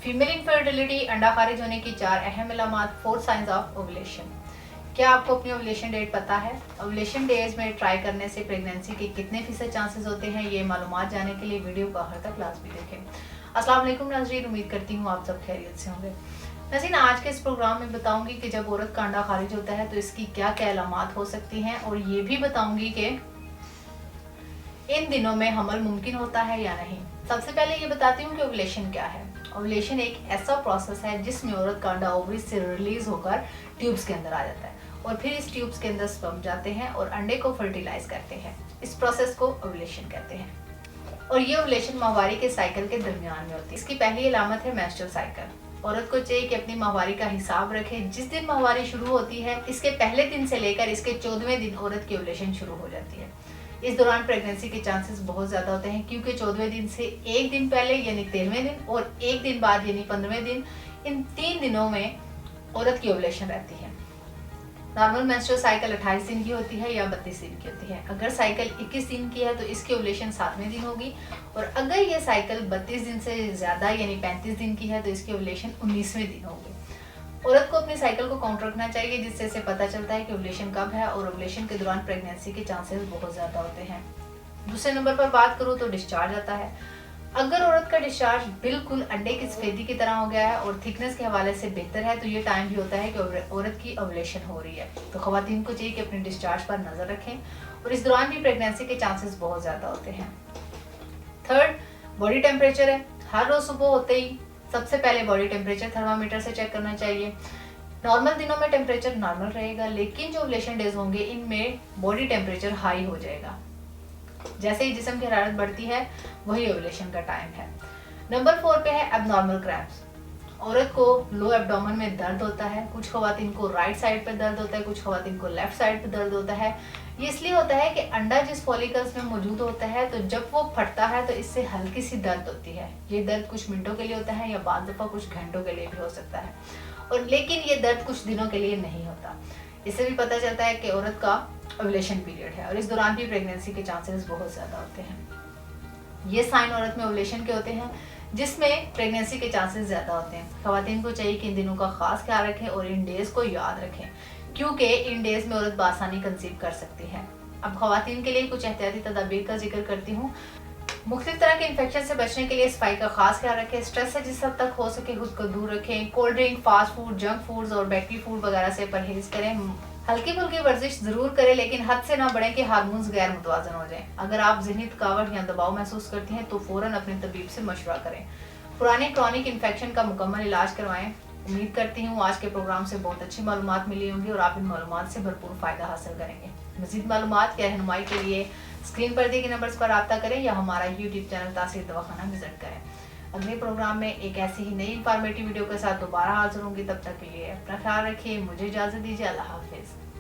Female infertility, अंडा खारिज होने की 4 अहम अलामात, 4 साइंस ऑफ ओवुलेशन। क्या आपको अपनी ओवुलेशन डेट पता है? ओवुलेशन डेज में ट्राई करने से प्रेगनेंसी के कितने फीसद चांसेस होते हैं? ये मालूमात जानने के लिए वीडियो को आखिर तक लाजमी देखें। अस्सलाम वालेकुम नाज़रीन, उम्मीद करती हूँ आप सब खैरियत से होंगे। नाज़रीन, आज के इस प्रोग्राम में बताऊंगी कि जब औरत का अंडा खारिज होता है तो इसकी क्या क्या अलामात हो सकती हैं, और ये भी बताऊंगी कि इन दिनों में हमल मुमकिन होता है या नहीं। सबसे पहले ये बताती हूँ कि ओवुलेशन क्या है। ओवुलेशन एक ऐसा प्रोसेस है जिसमें औरत का अंडा ओवरी से रिलीज होकर ट्यूब्स के अंदर आ जाता है और फिर इस ट्यूब्स के अंदर स्पर्म जाते हैं और अंडे को फर्टिलाइज करते हैं। इस प्रोसेस को ओवुलेशन कहते हैं और ये ओवुलेशन माहवारी के साइकिल के दरमियान में होती है। इसकी पहली अलामत है मेंस्ट्रुअल साइकिल। औरत को चाहिए कि अपनी माहवारी का हिसाब रखे। जिस दिन माहवारी शुरू होती है इसके पहले दिन से लेकर इसके 14वें दिन औरत की ओवुलेशन शुरू हो जाती है। इस दौरान प्रेगनेंसी के चांसेस बहुत ज्यादा होते हैं क्योंकि 14वें दिन से एक दिन पहले यानी 13वें दिन और एक दिन बाद यानी 15वें दिन, इन 3 दिनों में औरत की ओवुलेशन रहती है। नॉर्मल मेंस्ट्रुअल साइकिल 28 दिन की होती है या 32 दिन की होती है। अगर साइकिल 21 दिन की है तो इसकी ओवुलेशन 7वें दिन होगी, और अगर ये साइकिल 32 दिन से ज्यादा यानी 35 दिन की है तो इसकी ओवुलेशन 19वें दिन होगी। औरत को अपनी साइकिल को काउंट रखना चाहिए जिससे इसे पता चलता है कि ओवुलेशन कब है, और ओवुलेशन के दौरान प्रेगनेंसी के चांसेस बहुत ज्यादा होते हैं। दूसरे नंबर पर बात करूँ तो डिस्चार्ज आता है। अगर औरत का डिस्चार्ज बिल्कुल अंडे की सफेदी की तरह हो गया है और थिकनेस के हवाले से बेहतर है तो ये टाइम भी होता है कि औरत की ओवुलेशन हो रही है। तो खवातीन को चाहिए कि अपने डिस्चार्ज पर नजर रखें, और इस दौरान भी प्रेगनेंसी के चांसेस बहुत ज्यादा होते हैं। थर्ड, बॉडी टेम्परेचर है। हर रोज सुबह होते ही सबसे पहले बॉडी टेम्परेचर थर्मामीटर से चेक करना चाहिए। नॉर्मल दिनों में टेम्परेचर नॉर्मल रहेगा, लेकिन जो ओवुलेशन डेज होंगे इनमें बॉडी टेम्परेचर हाई हो जाएगा। जैसे ही जिस्म की हरारत बढ़ती है वही ओवुलेशन का टाइम है। नंबर 4 पे है एबनॉर्मल क्रैम्प्स। औरत को लो एब्डोमेन में दर्द होता है। कुछ खवातीन को राइट साइड पे दर्द होता है, कुछ खवातीन को लेफ्ट साइड पे दर्द होता है। ये इसलिए होता है कि अंडा जिस फॉलिकल्स में मौजूद होता है तो जब वो फटता है तो इससे हल्की सी दर्द होती है। ये दर्द कुछ मिनटों के लिए होता है या बाद दफा कुछ घंटों के लिए भी हो सकता है, और लेकिन ये दर्द कुछ दिनों के लिए नहीं होता। इससे भी पता चलता है कि औरत का ओवुलेशन पीरियड है, और इस दौरान भी प्रेगनेंसी के चांसेस बहुत ज्यादा होते हैं। ये साइन औरत में ओवुलेशन के होते हैं जिसमें प्रेगनेंसी के चांसेस ज्यादा होते हैं। खवातीन को चाहिए कि इन दिनों का खास ख्याल रखें और इन डेज को याद रखें क्योंकि इन डेज में औरत बासानी कंसीव कर सकती है। अब खवातीन के लिए कुछ एहतियाती तदाबीर का जिक्र करती हूँ। मुख्तलिफ तरह के इन्फेक्शन से बचने के लिए सफाई का खास ख्याल रखें। स्ट्रेस से जिस हद तक हो सके खुद को दूर रखें। Cold drink, fast food, junk foods और बेकरी फूड वगैरह से परहेज करें। हल्की फुल्की वर्जिश जरूर करें, लेकिन हद से ना बढ़े कि हार्मोन्स गैर मुतवाजन हो जाएं। अगर आप ज़हनी थकावट या दबाव महसूस करती हैं तो फौरन अपने तबीब से मशवरा करें। पुराने क्रॉनिक इन्फेक्शन का मुकम्मल इलाज करवाएं। उम्मीद करती हूँ आज के प्रोग्राम से बहुत अच्छी मालूमात मिली होंगी और आप इन मालूमात से भरपूर फ़ायदा हासिल करेंगे। मज़ीद मालूमात या रहनुमाई के लिए स्क्रीन पर दिए गए नंबर्स पर रब्ता करें या हमारा यूट्यूब चैनल तासीर दवाखाना विजिट करें। अगले प्रोग्राम में एक ऐसी ही नई इंफॉर्मेटिव वीडियो के साथ दोबारा हाजिर होंगी। तब तक के लिए अपना ख्याल रखिए। मुझे इजाज़त दीजिए। अल्लाह हाफिज़।